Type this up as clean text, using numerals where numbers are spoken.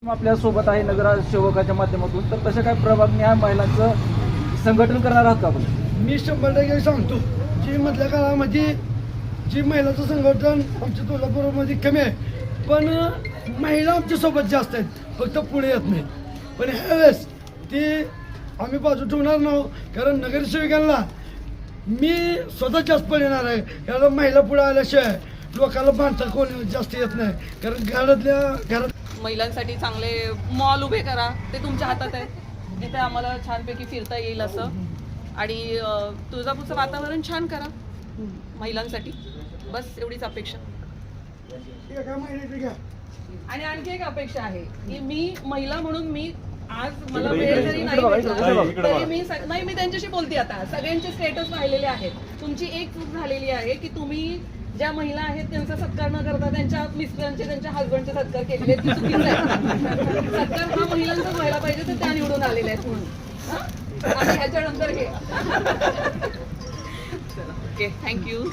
आपल्या सोबत आहे नगरसेवकाच्या माध्यमातून, तर तशा काय प्रभाग न्याय महिलांचं संघटन करणार आहात का आपण? मी 100% सांगतो की मधल्या काळामध्ये जी महिलाचं संघटन आमच्या सोलापूरमध्ये कमी आहे, पण महिला आमच्यासोबत जास्त आहेत, फक्त पुढे येत नाहीत. पण ह्यावेळेस ती आम्ही बाजू ठेवणार नाही, कारण नगरसेविकांना मी स्वतः जास्त पुढे येणार आहे. कारण महिला पुढे आल्याशिवाय लोकांना बांधता कोण जास्त येत नाही. कारण घरात महिलांसाठी चांगले मॉल उभे करा, ते तुमच्या हातात आहे. जिथे आम्हाला छानपैकी फिरता येईल असं, आणि तुळजापूरचं वातावरण छान करा महिलांसाठी, बस एवढीच अपेक्षा. आणि आणखी एक अपेक्षा आहे की मी महिला म्हणून मी आज मला वेळ जरी नाही भेटला तरी मी त्यांच्याशी बोलते. आता सगळ्यांचे स्टेटस पाहिलेले आहेत. तुमची एक चूक झालेली आहे की तुम्ही ज्या महिला आहेत त्यांचा सत्कार न करता त्यांच्या मिस्टरांचे त्यांच्या हसबंडचे सत्कार केलेले आहेत. ती चुकीचं आहे. सत्कार हा महिलांचाच व्हायला पाहिजे, तर त्या निवडून आलेल्या आहेत म्हणून. आणि ह्याच्यानंतर घे. Okay, thank you.